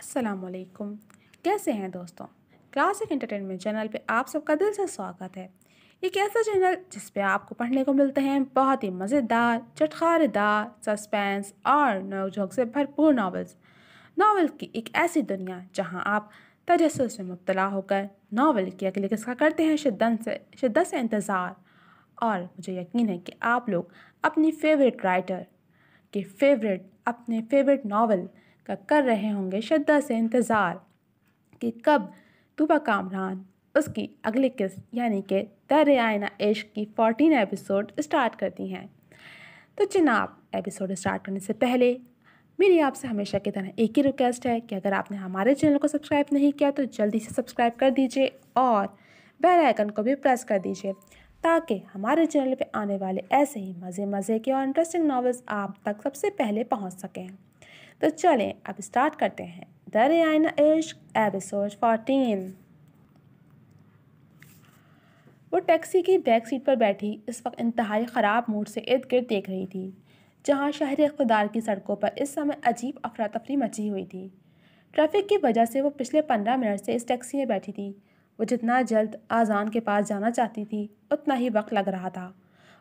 السلام علیکم، کیسے ہیں دوستوں؟ کلاسک انٹرٹینمنٹ چینل پہ آپ سب کا دل سے سواگت ہے۔ ایک ایسا چینل جس پہ آپ کو پڑھنے کو ملتے ہیں بہت ہی مزیدار، چٹخارے دار، سسپینس اور نوک جھوک سے بھرپور ناول کی ایک ایسی دنیا جہاں آپ تجسس میں مبتلا ہو کر ناول کی اگلی قصہ کرتے ہیں شدت سے انتظار۔ اور مجھے یقین ہے کہ آپ لوگ اپنی فیوریٹ رائٹر اپنے فیوریٹ ناول کا کر رہے ہوں گے شدت سے انتظار کہ کب طوبیٰ کامران اس کی اگلی قسط یعنی کہ درِ آئینہ عشق کی 14 ایپیسوڈ اسٹارٹ کرتی ہیں۔ تو جناب، ایپیسوڈ اسٹارٹ کرنے سے پہلے میری آپ سے ہمیشہ کی طرح ایک ہی ریکویسٹ ہے کہ اگر آپ نے ہمارے چینل کو سبسکرائب نہیں کیا تو جلدی سے سبسکرائب کر دیجیے اور بیل آئیکن کو بھی پریس کر دیجیے تاکہ ہمارے چینل پہ آنے والے ایسے ہی مزے کے اور انٹرسٹنگ ناولز آپ تک سب سے پہلے پہنچ سکیں۔ تو چلیں اب اسٹارٹ کرتے ہیں درِ آئینہ عشق ایپیسوڈ 14۔ وہ ٹیکسی کی بیک سیٹ پر بیٹھی اس وقت انتہائی خراب موڈ سے ارد گرد دیکھ رہی تھی جہاں شہر اقتدار کی سڑکوں پر اس سمے عجیب افراتفری مچی ہوئی تھی۔ ٹریفک کی وجہ سے وہ پچھلے 15 منٹ سے اس ٹیکسی میں بیٹھی تھی۔ وہ جتنا جلد آذان کے پاس جانا چاہتی تھی اتنا ہی وقت لگ رہا تھا۔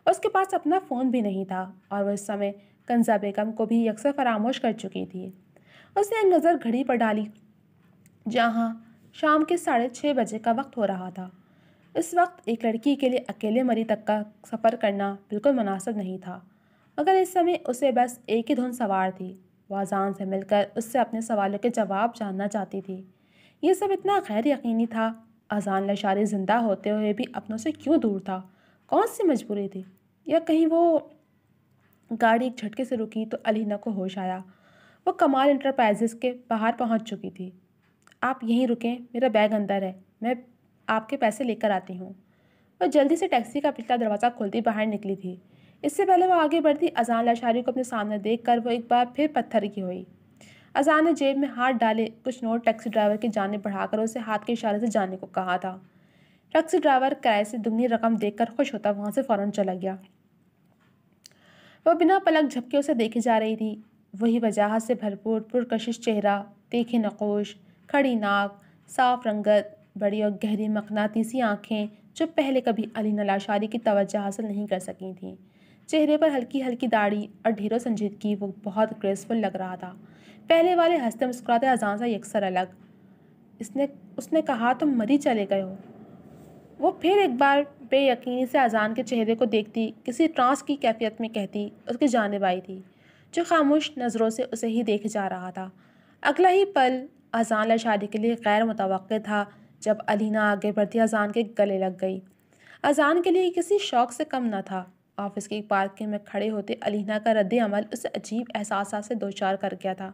اس کے پاس اپنا فون بھی نہیں تھا اور وہ اس سمے کنزہ بیگم کو بھی یکسر فراموش کر چکی تھی۔ اس نے ایک نظر گھڑی پر ڈالی جہاں شام کے 6:30 بجے کا وقت ہو رہا تھا۔ اس وقت ایک لڑکی کے لیے اکیلے مری تک کا سفر کرنا بالکل مناسب نہیں تھا، مگر اس سمے اسے بس ایک ہی دھن سوار تھی۔ وہ اذان سے مل کر اس سے اپنے سوالوں کے جواب جاننا چاہتی تھی۔ یہ سب اتنا غیر یقینی تھا۔ اذان لاشاری زندہ ہوتے ہوئے بھی اپنوں سے کیوں دور تھا؟ کون سی مجبوری تھی؟ یا کہیں وہ گاڑی ایک جھٹکے سے رکی تو علینا کو ہوش آیا۔ وہ کمال انٹرپرائزز کے باہر پہنچ چکی تھی۔ آپ یہیں رکیں، میرا بیگ اندر ہے، میں آپ کے پیسے لے کر آتی ہوں۔ وہ جلدی سے ٹیکسی کا پچھلا دروازہ کھولتی باہر نکلی تھی۔ اس سے پہلے وہ آگے بڑھتی اذان لاشاری کو اپنے سامنے دیکھ کر وہ ایک بار پھر پتھر کی ہوئی۔ اذان نے جیب میں ہاتھ ڈالے کچھ نوٹ ٹیکسی ڈرائیور کی جانب بڑھا کر اسے ہاتھ کے اشارے سے جانے کو کہا تھا۔ ٹیکسی ڈرائیور کرائے سے دگنی رقم دیکھ کر خوش ہوتا وہاں سے فوراً چلا گیا۔ وہ بنا پلک جھپکے اسے دیکھی جا رہی تھی۔ وہی وجاہت سے بھرپور پرکشش چہرہ، تیکھی نقوش، کھڑی ناک، صاف رنگت، بڑی اور گہری مقناطیسی آنکھیں جو پہلے کبھی علینا لاشاری کی توجہ حاصل نہیں کر سکی تھیں۔ چہرے پر ہلکی ہلکی داڑھی اور ڈھیروں سنجیدگی، وہ بہت گریسفل لگ رہا تھا، پہلے والے ہنستے مسکراتے اذان سے یکسر الگ۔ اس نے کہا تم مری چلے گئے ہو؟ وہ پھر ایک بار بے یقینی سے اذان کے چہرے کو دیکھتی کسی ٹرانس کی کیفیت میں کہتی اس کی جانب آئی تھی جو خاموش نظروں سے اسے ہی دیکھ جا رہا تھا۔ اگلا ہی پل اذان لاشاری کے لیے غیر متوقع تھا جب علینا آگے بڑھتی اذان کے گلے لگ گئی۔ اذان کے لیے کسی شوق سے کم نہ تھا۔ آفس کی پارکنگ میں کھڑے ہوتے علینا کا رد عمل اسے عجیب احساسات سے دوچار کر گیا تھا۔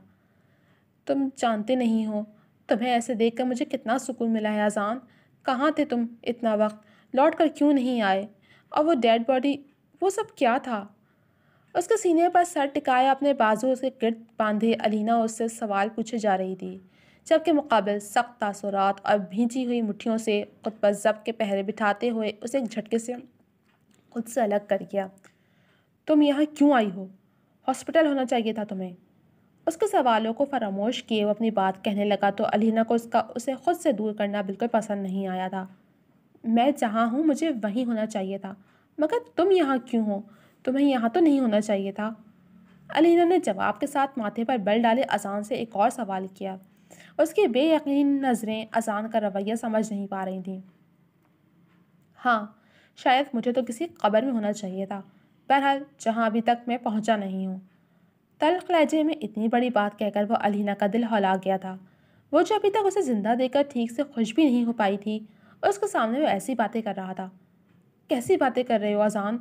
تم جانتے نہیں ہو تمہیں ایسے دیکھ کر مجھے کتنا سکون ملا ہے اذان۔ کہاں تھے تم اتنا وقت؟ لوٹ کر کیوں نہیں آئے؟ اور وہ ڈیڈ باڈی، وہ سب کیا تھا؟ اس کے سینے پر سر ٹکایا اپنے بازو اس کے گرد باندھے علینا اس سے سوال پوچھے جا رہی تھی جبکہ مقابل سخت تاثرات اور بھینچی ہوئی مٹھیوں سے خود پر ضبط کے پہرے بٹھاتے ہوئے اسے ایک جھٹکے سے خود سے الگ کر گیا۔ تم یہاں کیوں آئی ہو؟ ہاسپٹل ہونا چاہیے تھا تمہیں۔ اس کے سوالوں کو فراموش کیے وہ اپنی بات کہنے لگا تو علینا کو اسے خود سے دور کرنا بالکل پسند نہیں آیا تھا۔ میں جہاں ہوں مجھے وہیں ہونا چاہیے تھا، مگر تم یہاں کیوں ہو؟ تمہیں یہاں تو نہیں ہونا چاہیے تھا۔ علینا نے جواب کے ساتھ ماتھے پر بل ڈالے اذان سے ایک اور سوال کیا۔ اس کی بے یقین نظریں اذان کا رویہ سمجھ نہیں پا رہی تھیں۔ ہاں، شاید مجھے تو کسی قبر میں ہونا چاہیے تھا، بہرحال جہاں ابھی تک میں پہنچا نہیں ہوں۔ تلخ لہجے میں اتنی بڑی بات کہہ کر وہ علینا کا دل ہلا گیا تھا۔ وہ جو ابھی تک اسے زندہ دیکھ کر ٹھیک سے خوش بھی نہیں ہو پائی تھی، اس کے سامنے وہ ایسی باتیں کر رہا تھا۔ کیسی باتیں کر رہے ہو اذان؟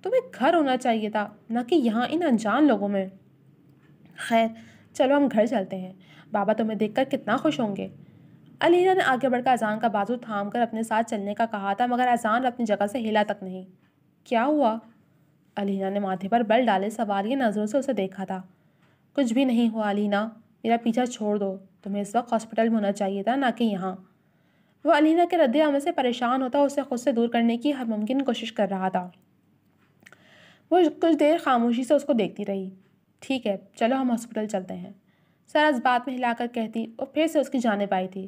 تمہیں گھر ہونا چاہیے تھا، نہ کہ یہاں ان انجان لوگوں میں۔ خیر چلو ہم گھر چلتے ہیں، بابا تمہیں دیکھ کر کتنا خوش ہوں گے۔ علینا نے آگے بڑھ کر اذان کا بازو تھام کر اپنے ساتھ چلنے کا کہا تھا مگر اذان اپنی جگہ سے ہلا تک نہیں۔ کیا ہوا؟ علینا نے ماتھے پر بل ڈالے سوالیہ نظروں سے اسے دیکھا تھا۔ کچھ بھی نہیں ہوا علینا، میرا پیچھا چھوڑ دو، تمہیں اس وقت ہاسپٹل میں ہونا چاہیے تھا نہ کہ یہاں۔ وہ علینا کے رد عمل سے پریشان ہوتا اسے خود سے دور کرنے کی ہر ممکن کوشش کر رہا تھا۔ وہ کچھ دیر خاموشی سے اس کو دیکھتی رہی۔ ٹھیک ہے چلو ہم ہاسپٹل چلتے ہیں۔ سر اس بات میں ہلا کر کہتی اور پھر سے اس کی جانب آئی تھی۔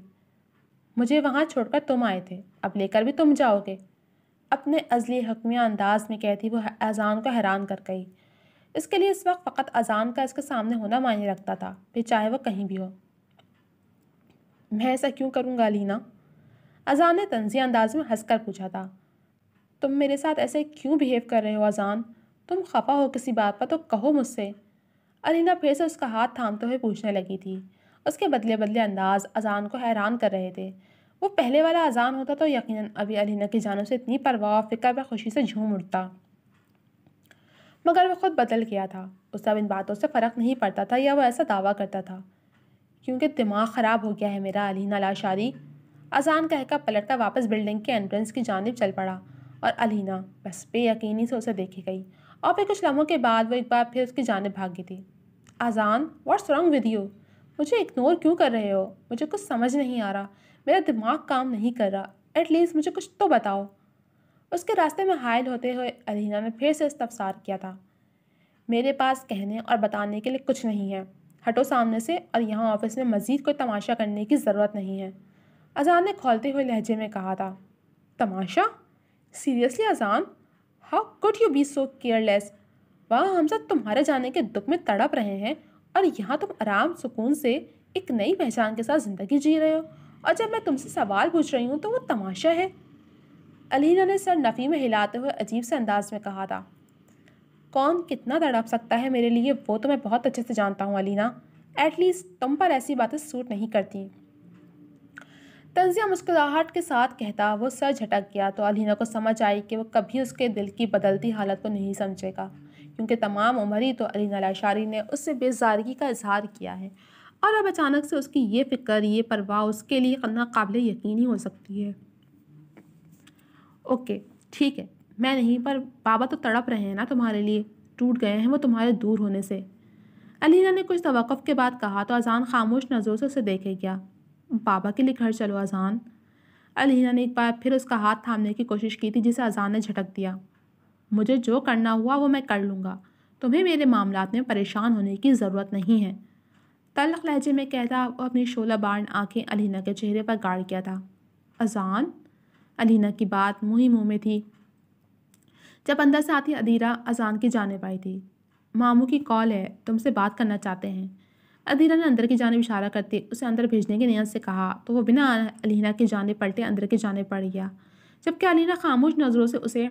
مجھے وہاں چھوڑ کر تم آئے تھے، اب لے کر بھی تم جاؤ گے؟ اپنے ازلی حکمیہ انداز میں کہتی وہ اذان کو حیران کر گئی۔ اس کے لیے اس وقت فقط اذان کا اس کے سامنے ہونا معنی رکھتا تھا، پھر چاہے وہ کہیں بھی ہو۔ میں ایسا کیوں کروں گا الینا؟ اذان نے طنزیہ انداز میں ہنس کر پوچھا تھا۔ تم میرے ساتھ ایسے کیوں بہیو کر رہے ہو اذان؟ تم خفا ہو کسی بات پر تو کہو مجھ سے۔ الینا پھر سے اس کا ہاتھ تھامتے ہوئے پوچھنے لگی تھی۔ اس کے بدلے بدلے انداز اذان کو حیران کر رہے تھے۔ وہ پہلے والا اذان ہوتا تو یقیناً ابھی الینا کی جانب سے اتنی پرواہ و فکر و خوشی سے جھوم اٹھتا، مگر وہ خود بدل گیا تھا۔ اسے اب ان باتوں سے فرق نہیں پڑتا تھا، یا وہ ایسا دعویٰ کرتا تھا کیونکہ دماغ خراب ہو گیا ہے میرا الینا لاشاری۔ اذان کہہ کر پلٹ کر واپس بلڈنگ کے انٹرنس کی جانب چل پڑا اور الینا بس بے یقینی سے اسے دیکھی گئی، اور پھر کچھ لمحوں کے بعد وہ ایک بار پھر اس کی جانب بھاگی تھی۔ اذان، واٹس رانگ ود یو؟ مجھے اگنور کیوں کر رہے ہو؟ مجھے کچھ سمجھ نہیں آ رہا، میرا دماغ کام نہیں کر رہا، ایٹ لیسٹ مجھے کچھ تو بتاؤ۔ اس کے راستے میں حائل ہوتے ہوئے الینا نے پھر سے استفسار کیا تھا۔ میرے پاس کہنے اور بتانے کے لیے کچھ نہیں ہے، ہٹو سامنے سے، اور یہاں آفس میں مزید کوئی تماشا کرنے کی ضرورت نہیں ہے، اذان نے کھولتے ہوئے لہجے میں کہا تھا۔ تماشا؟ سیریسلی اذان؟ How could you be so careless؟ وہاں ہم سب تمہارے جانے کے دکھ میں تڑپ رہے ہیں، اور یہاں تم آرام سکون سے ایک نئی پہچان کے ساتھ زندگی جی رہے ہو، اور جب میں تم سے سوال پوچھ رہی ہوں تو وہ تماشا ہے۔ الینا نے سر نفی میں ہلاتے ہوئے عجیب سے انداز میں کہا تھا۔ کون کتنا تڑپ سکتا ہے میرے لیے وہ تو میں بہت اچھے سے جانتا ہوں الینا، ایٹ لیسٹ تم پر ایسی باتیں سوٹ نہیں کرتی۔ طنزیہ مسکراہٹ کے ساتھ کہتا وہ سر جھٹک گیا تو الینا کو سمجھ آئی کہ وہ کبھی اس کے دل کی بدلتی حالت کو نہیں سمجھے گا، کیونکہ تمام عمر ہی تو الینا لاشاری نے اس سے بیزارگی کا اظہار کیا ہے، اور اب اچانک سے اس کی یہ فکر، یہ پرواہ اس کے لیے ناقابل یقینی ہو سکتی ہے۔ اوکے ٹھیک ہے، میں نہیں، پر بابا تو تڑپ رہے ہیں نا تمہارے لیے، ٹوٹ گئے ہیں وہ تمہارے دور ہونے سے۔ الینا نے کچھ توقف کے بعد کہا تو اذان خاموش نظروں سے اسے دیکھے گیا۔ بابا کے لیے گھر چلو اذان۔ الینا نے ایک بار پھر اس کا ہاتھ تھامنے کی کوشش کی تھی، جسے اذان نے جھٹک دیا۔ مجھے جو کرنا ہوا وہ میں کر لوں گا، تمہیں میرے معاملات میں پریشان ہونے کی ضرورت نہیں ہے۔ تلخ لہجے میں کہتا وہ اپنی شعلہ بار آنکھیں الینا کے چہرے پر گاڑ کیا تھا۔ اذان؟ الینا کی بات منہ ہی منہ میں تھی جب اندر سے آتی ادیرہ اذان کی جانب آئی تھی۔ ماموں کی کال ہے، تم سے بات کرنا چاہتے ہیں۔ ادیرہ نے اندر کی جانب اشارہ کرتے اسے اندر بھیجنے کی نیت سے کہا تو وہ بنا الینا کی جانب پلٹے اندر کی جانب پڑ گیا، جبکہ الینا خاموش نظروں سے اسے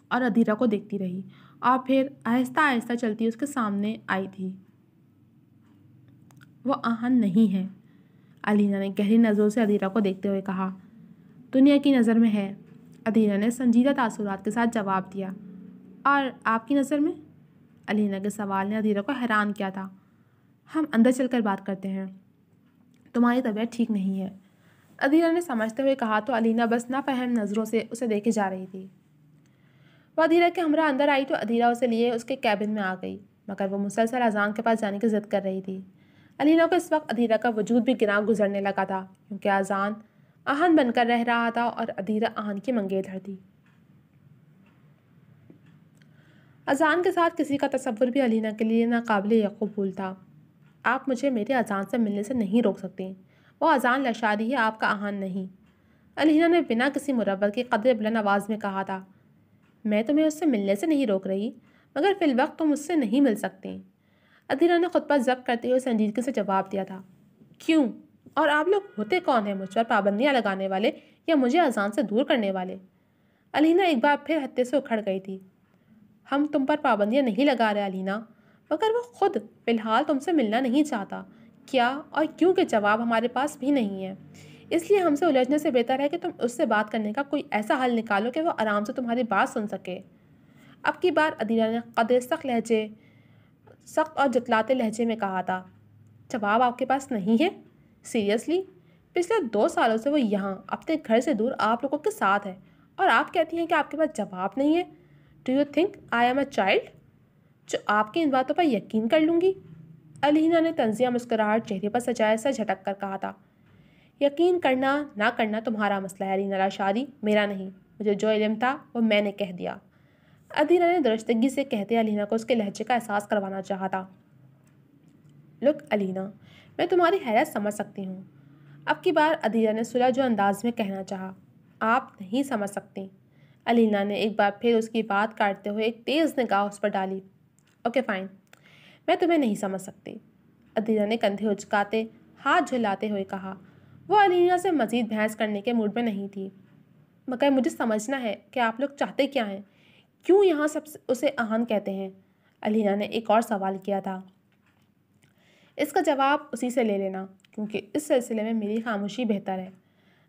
اور ادیرہ کو دیکھتی رہی، اور پھر آہستہ آہستہ چلتی اس کے سامنے آئی تھی۔ وہ آہن نہیں ہے، الینا نے گہری نظروں سے ادیرہ کو دیکھتے ہوئے کہا۔ دنیا کی نظر میں ہے، ادیرہ نے سنجیدہ تاثرات کے ساتھ جواب دیا۔ اور آپ کی نظر میں؟ الینا کے سوال نے ادیرہ کو حیران کیا تھا۔ ہم اندر چل کر بات کرتے ہیں، تمہاری طبیعت ٹھیک نہیں ہے، ادیرہ نے سمجھتے ہوئے کہا تو الینا بس نافہم نظروں سے اسے دیکھے جا رہی تھی۔ وہ ادیرہ کے ہمراہ اندر آئی تو ادیرہ اسے لیے اس کے کیبن میں آ گئی، مگر وہ مسلسل اذان کے پاس جانے کی ضد کر رہی تھی۔ الینا کو اس وقت ادیرہ کا وجود بھی گراں گزرنے لگا تھا، کیونکہ اذان آہن بن کر رہ رہا تھا اور ادیرہ آہن کی منگیتر تھی۔ اذان کے ساتھ کسی کا تصور بھی الینا کے لیے ناقابل قبول تھا۔ آپ مجھے میرے اذان سے ملنے سے نہیں روک سکتے، وہ اذان لاشاری ہے، آپ کا آہن نہیں، الینا نے بنا کسی مروت کے قدر بلند آواز میں کہا تھا۔ میں تمہیں اس سے ملنے سے نہیں روک رہی، مگر فی الوقت تم اس سے نہیں مل سکتے، ادیرہ نے خود پر ضبط کرتے ہوئے سنجیدگی سے جواب دیا تھا۔ کیوں؟ اور آپ لوگ ہوتے کون ہیں مجھ پر پابندیاں لگانے والے، یا مجھے اذان سے دور کرنے والے؟ الینا ایک بار پھر ہتے سے اکھڑ گئی تھی۔ ہم تم پر پابندیاں نہیں لگا رہے الینا، مگر وہ خود فی الحال تم سے ملنا نہیں چاہتا۔ کیا اور کیوں کے جواب ہمارے پاس بھی نہیں ہے، اس لیے ہم سے الجھنے سے بہتر ہے کہ تم اس سے بات کرنے کا کوئی ایسا حل نکالو کہ وہ آرام سے تمہاری بات سن سکے۔ اب کی بار ادیرہ نے قدر سخت اور جتلاتے لہجے میں کہا تھا۔ جواب آپ کے پاس نہیں ہے؟ سیریسلی؟ پچھلے 2 سالوں سے وہ یہاں اپنے گھر سے دور آپ لوگوں کے ساتھ ہے، اور آپ کہتی ہیں کہ آپ کے پاس جواب نہیں ہے؟ Do you think I am a child جو آپ کی ان باتوں پر یقین کر لوں گی؟ الینا نے طنزیہ مسکراہٹ چہرے پر سجائے سر جھٹک کر کہا تھا۔ یقین کرنا نہ کرنا تمہارا مسئلہ ہے الینا لاشاری، میرا نہیں، مجھے جو علم تھا وہ میں نے کہہ دیا، ادیرہ نے درستگی سے کہتے الینا کو اس کے لہجے کا احساس کروانا چاہا تھا۔ لک علینا، میں تمہاری حیرت سمجھ سکتی ہوں۔ اب کی بار عدیرہ نے صلح جو انداز میں کہنا چاہا۔ آپ نہیں سمجھ سکتی۔ علینا نے ایک بار پھر اس کی بات کاٹتے ہوئے ایک تیز نگاہ اس پر ڈالی۔ اوکے فائن، میں تمہیں نہیں سمجھ سکتی، عدیرہ نے کندھے اچکاتے ہاتھ جھلاتے ہوئے کہا۔ وہ علینا سے مزید بحث کرنے کے موڈ میں نہیں تھی، مگر مجھے سمجھنا ہے کہ آپ لوگ چاہتے کیا ہیں، کیوں یہاں سب اسے آہن کہتے ہیں؟ علینا نے ایک اور سوال کیا تھا۔ اس کا جواب اسی سے لے لینا، کیونکہ اس سلسلے میں میری خاموشی بہتر ہے،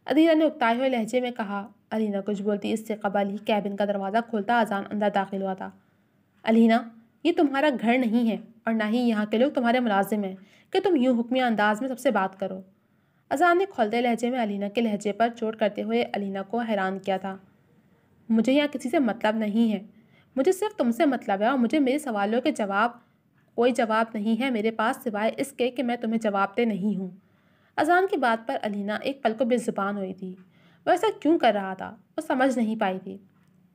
عدیرہ نے اکتائے ہوئے لہجے میں کہا۔ علینا کچھ بولتی اس سے قبل ہی کیبن کا دروازہ کھولتا اذان اندر داخل ہوا تھا۔ علینا، یہ تمہارا گھر نہیں ہے اور نہ ہی یہاں کے لوگ تمہارے ملازم ہیں کہ تم یوں حکمیہ انداز میں سب سے بات کرو۔ اذان نے کھولتے لہجے میں علینا کے لہجے پر چوٹ کرتے ہوئے علینا کو حیران کیا تھا۔ مجھے یہاں کسی سے مطلب نہیں ہے، مجھے صرف تم سے مطلب ہے، اور مجھے میرے سوالوں کے کوئی جواب نہیں ہے میرے پاس سوائے اس کے کہ میں تمہیں جواب دے نہیں ہوں۔ اذان کی بات پر علینا ایک پل کو بے زبان ہوئی تھی۔ وہ ایسا کیوں کر رہا تھا وہ سمجھ نہیں پائی تھی۔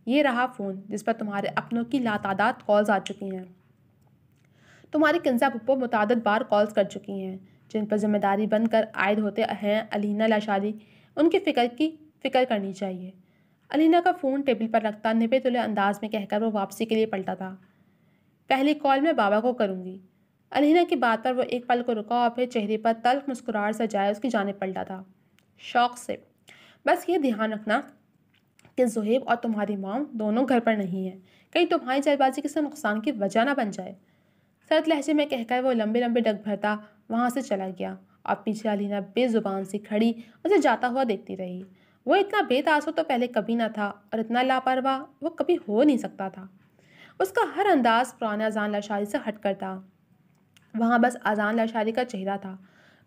یہ رہا فون جس پر تمہارے اپنوں کی لاتعداد کالز آ چکی ہیں۔ تمہاری کنزا پھپھو متعدد بار کالز کر چکی ہیں جن پر ذمہ داری بن کر عائد ہوتے ہیں علینا لاشاری۔ ان کی فکر کرنی چاہیے۔ علینا کا فون ٹیبل پر رکھتا نپے تلے انداز میں کہہ کر وہ واپسی کے لیے پلٹا تھا۔ پہلی کال میں بابا کو کروں گی۔ علینا کی بات پر وہ ایک پل کو رکا اور پھر چہرے پر تلخ مسکراہٹ سجائے اس کی جانب پلٹا تھا، شوق سے۔ بس یہ دھیان رکھنا کہ زہیب اور تمہاری مام دونوں گھر پر نہیں ہیں، کہیں تمہاری جلد بازی کسی نقصان کی وجہ نہ بن جائے۔ سرد لہجے میں کہہ کر وہ لمبے لمبے ڈگ بھرتا وہاں سے چلا گیا اور پیچھے علینا بے زبان سی کھڑی اسے جاتا ہوا دیکھتی رہی۔ وہ اتنا بے تاثر تو پہلے کبھی نہ تھا اور اتنا لاپرواہ وہ کبھی ہو نہیں سکتا تھا۔ اس کا ہر انداز پرانے اذان لاشاری سے ہٹ کر تھا۔ وہاں بس اذان لاشاری کا چہرہ تھا،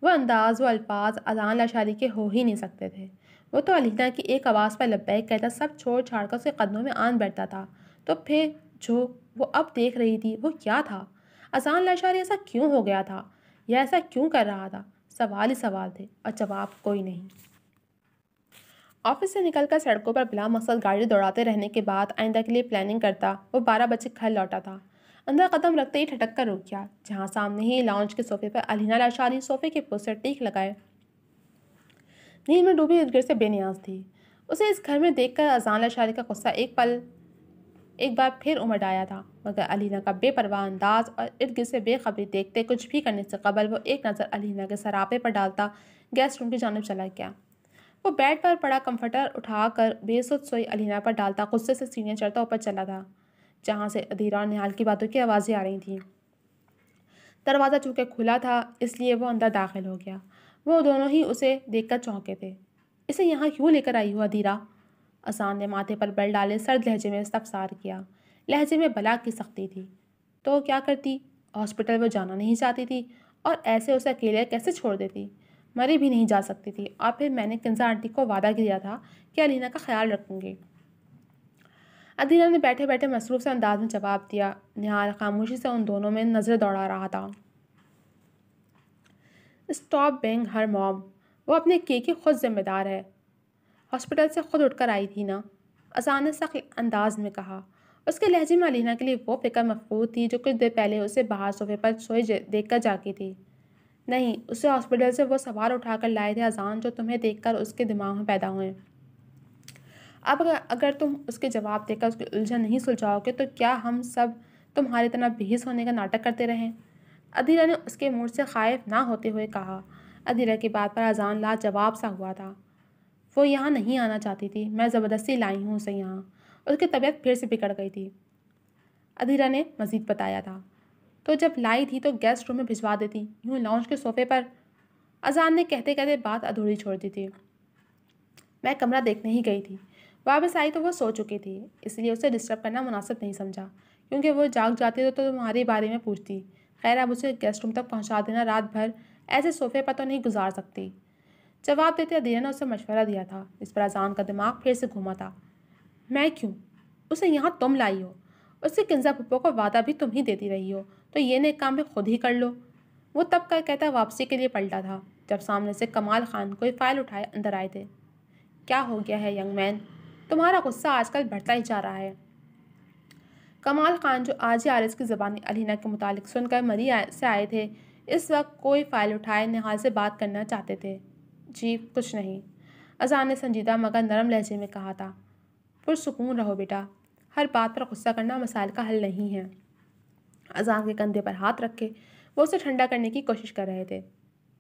وہ انداز وہ الفاظ اذان لاشاری کے ہو ہی نہیں سکتے تھے۔ وہ تو علینا کی ایک آواز پر لبیک کہتا سب چھوڑ چھاڑ کر اس کے قدموں میں آن بیٹھتا تھا۔ تو پھر جو وہ اب دیکھ رہی تھی وہ کیا تھا؟ اذان لاشاری ایسا کیوں ہو گیا تھا یا ایسا کیوں کر رہا تھا؟ سوال ہی سوال تھے اور جواب کوئی نہیں۔ آفس سے نکل کر سڑکوں پر بلا مقصد گاڑی دوڑاتے رہنے کے بعد آئندہ کے لیے پلاننگ کرتا وہ 12 بجے گھر لوٹا تھا۔ اندر قدم رکھتے ہی ٹھٹک کر رک گیا جہاں سامنے ہی لاؤنج کے صوفے پر علینا لاشاری صوفے کے پوسٹ سے ٹیک لگائے نیند میں ڈوبی ارد گرد سے بے نیاز تھی۔ اسے اس گھر میں دیکھ کر اذان لاشاری کا غصہ ایک بار پھر امڑ آیا تھا، مگر علینا کا بے پرواہ انداز اور ارد گرد سے بے خبری دیکھتے کچھ بھی کرنے سے قبل وہ ایک نظر علینا کے سراپے پر ڈالتا گیسٹ روم کی جانب چلا گیا۔ وہ بیڈ پر پڑا کمفرٹر اٹھا کر بے سود سوئی علینا پر ڈالتا غصے سے سینے چڑھتا اوپر چلا تھا جہاں سے عدیرہ اور نہال کی باتوں کی آوازیں آ رہی تھیں۔ دروازہ چونکہ کھلا تھا اس لیے وہ اندر داخل ہو گیا۔ وہ دونوں ہی اسے دیکھ کر چونکے تھے۔ اسے یہاں کیوں لے کر آئی ہو عدیرہ؟ اذان نے ماتھے پر بل ڈالے سرد لہجے میں استفسار کیا۔ لہجے میں بلا کی سختی تھی۔ تو کیا کرتی؟ ہاسپٹل وہ جانا نہیں چاہتی تھی اور ایسے اسے اکیلے کیسے چھوڑ دیتی؟ مری بھی نہیں جا سکتی تھی، اور پھر میں نے کنزا آنٹی کو وعدہ کیا تھا کہ علینا کا خیال رکھوں گی۔ عدیرہ نے بیٹھے بیٹھے مصروف سے انداز میں جواب دیا۔ نہال خاموشی سے ان دونوں میں نظر دوڑا رہا تھا۔ اسٹاپ بینگ ہر موم، وہ اپنے کی خود ذمہ دار ہے۔ ہاسپٹل سے خود اٹھ کر آئی تھی نا، اذان نے سخت انداز میں کہا۔ اس کے لہجے میں علینا کے لیے وہ فکر مفقود تھی جو کچھ دیر پہلے اسے باہر صوفے پر سوئے دیکھ کر جاگی تھی۔ نہیں، اسے ہاسپٹل سے وہ سوال اٹھا کر لائے تھے اذان جو تمہیں دیکھ کر اس کے دماغ میں پیدا ہوئے۔ اب اگر تم اس کے جواب دے کر اس کی الجھن نہیں سلجھاؤ گے تو کیا ہم سب تمہاری طرح بےحس ہونے کا ناٹک کرتے رہیں؟ عدیرہ نے اس کے موڈ سے خائف نہ ہوتے ہوئے کہا۔ عدیرہ کی بات پر اذان لاجواب سا ہوا تھا۔ وہ یہاں نہیں آنا چاہتی تھی، میں زبردستی لائی ہوں اسے یہاں۔ اس کی طبیعت پھر سے بگڑ گئی تھی، عدیرہ نے مزید بتایا تھا۔ تو جب لائی تھی تو گیسٹ روم میں بھجوا دیتی، یوں لاؤنج کے صوفے پر؟ اذان نے کہتے کہتے بات ادھوری چھوڑ دی تھی۔ میں کمرہ دیکھنے ہی گئی تھی، واپس آئی تو وہ سو چکی تھی، اس لیے اسے ڈسٹرب کرنا مناسب نہیں سمجھا، کیونکہ وہ جاگ جاتی تو تمہارے بارے میں پوچھتی۔ خیر اب اسے گیسٹ روم تک پہنچا دینا، رات بھر ایسے صوفے پر تو نہیں گزار سکتی۔ جواب دیتے عدیرہ نے اسے مشورہ دیا تھا، اس پر اذان کا دماغ پھر سے گھوما تھا۔ میں کیوں؟ اسے یہاں تم لائی ہو، اس کے کنزا پھپھو کو وعدہ بھی تم ہی دیتی رہی ہو، تو یہ نیک کام بھی خود ہی کر لو۔ وہ تب کا کہتا واپسی کے لیے پلٹا تھا جب سامنے سے کمال خان کوئی فائل اٹھائے اندر آئے تھے۔ کیا ہو گیا ہے ینگ مین؟ تمہارا غصہ آج کل بڑھتا ہی جا رہا ہے۔ کمال خان جو آج ہی آرس کی زبانی علینا کے متعلق سن کر مری سے آئے تھے، اس وقت کوئی فائل اٹھائے نہال سے بات کرنا چاہتے تھے۔ جی کچھ نہیں، اذان نے سنجیدہ مگر نرم لہجے میں کہا تھا۔ پرسکون رہو بیٹا، ہر بات پر غصہ کرنا مسائل کا حل نہیں ہے۔ اذان کے کندھے پر ہاتھ رکھ کے وہ اسے ٹھنڈا کرنے کی کوشش کر رہے تھے۔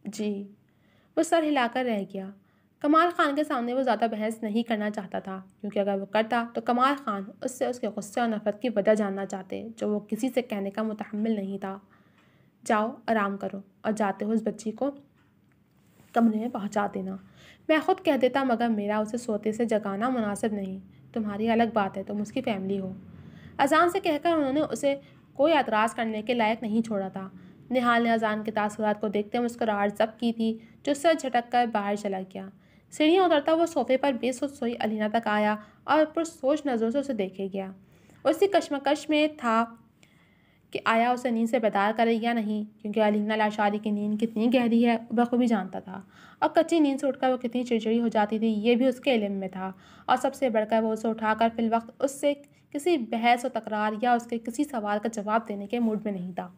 جی، وہ سر ہلا کر رہ گیا۔ کمال خان کے سامنے وہ زیادہ بحث نہیں کرنا چاہتا تھا، کیونکہ اگر وہ کرتا تو کمال خان اس سے اس کے غصے اور نفرت کی وجہ جاننا چاہتے، جو وہ کسی سے کہنے کا متحمل نہیں تھا۔ جاؤ آرام کرو اور جاتے ہو اس بچی کو کمرے میں پہنچا دینا۔ میں خود کہہ دیتا مگر میرا اسے سوتے سے جگانا مناسب نہیں۔ تمہاری الگ بات ہے، تم اس کی فیملی ہو۔ اذان سے کہہ کر انہوں نے اسے کوئی اعتراض کرنے کے لائق نہیں چھوڑا تھا۔ نہال نے اذان کے تاثرات کو دیکھتے مسکراہٹ ضبط کی تھی، جو سر جھٹک کر باہر چلا گیا۔ سیڑھیاں اترتا وہ صوفے پر بے سود سوئی علینا تک آیا اور پرسوچ نظروں سے اسے دیکھے گیا۔ وہ اسی کشمکش میں تھا کہ آیا اسے نیند سے بیدار کرے یا نہیں، کیونکہ علینا لاشاری کی نیند کتنی گہری ہے وہ بخوبی جانتا تھا، اور کچی نیند سے اٹھ کر وہ کتنی چڑچڑی ہو جاتی تھی یہ بھی اس کے علم میں تھا، اور سب سے بڑھ کر وہ اسے اٹھا کر فی الوقت اس سے کسی بحث و تکرار یا اس کے کسی سوال کا جواب دینے کے موڈ میں نہیں تھا۔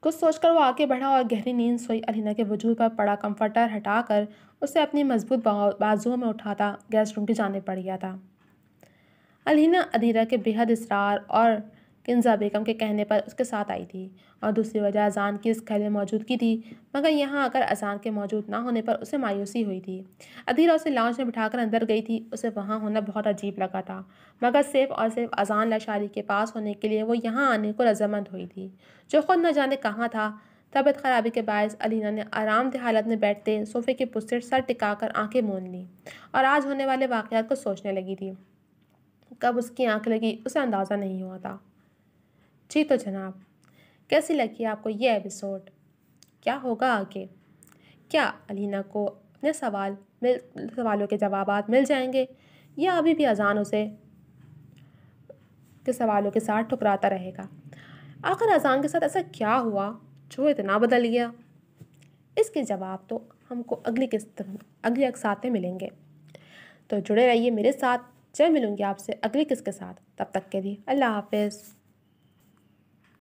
کچھ سوچ کر وہ آگے بڑھا اور گہری نیند سوئی علینا کے وجود پر پڑا کمفرٹر ہٹا کر اسے اپنی مضبوط بازوؤں میں اٹھاتا گیس روم کی جانب بڑھ گیا تھا۔ علینا ادھیرا کے بے حد اصرار اور کنزا بیگم کے کہنے پر اس کے ساتھ آئی تھی، اور دوسری وجہ اذان کی اس گھر میں موجودگی تھی، مگر یہاں اگر اذان کے موجود نہ ہونے پر اسے مایوسی ہوئی تھی۔ ادھیرا اسے لاؤنج میں بٹھا کر اندر گئی تھی، اسے وہاں ہونا بہت عجیب لگا تھا، مگر صرف اور صرف اذان لاشاری کے پاس ہونے کے لیے وہ یہاں آنے کو رضامند ہوئی تھی، جو خود نہ جانے کہاں تھا۔ طبیعت خرابی کے باعث علینا نے آرام دہ حالت میں بیٹھتے صوفے کی پشت سر ٹکا کر آنکھیں مون لیں اور آج ہونے والے واقعات کو سوچنے لگی تھی۔ کب اس کی آنکھ لگی اسے اندازہ نہیں ہوا تھا۔ جی تو جناب، کیسی لگی آپ کو یہ ایپیسوڈ؟ کیا ہوگا آگے؟ کیا علینا کو اپنے سوالوں کے جوابات مل جائیں گے، یا ابھی بھی اذان اسے کے سوالوں کے ساتھ ٹھکراتا رہے گا؟ آخر اذان کے ساتھ ایسا کیا ہوا جو اتنا بدل گیا؟ اس کے جواب تو ہم کو اگلی اقساط میں ملیں گے، تو جڑے رہیے میرے ساتھ۔ جب ملوں گی آپ سے اگلی قسط کے ساتھ، تب تک کے لیے اللہ حافظ۔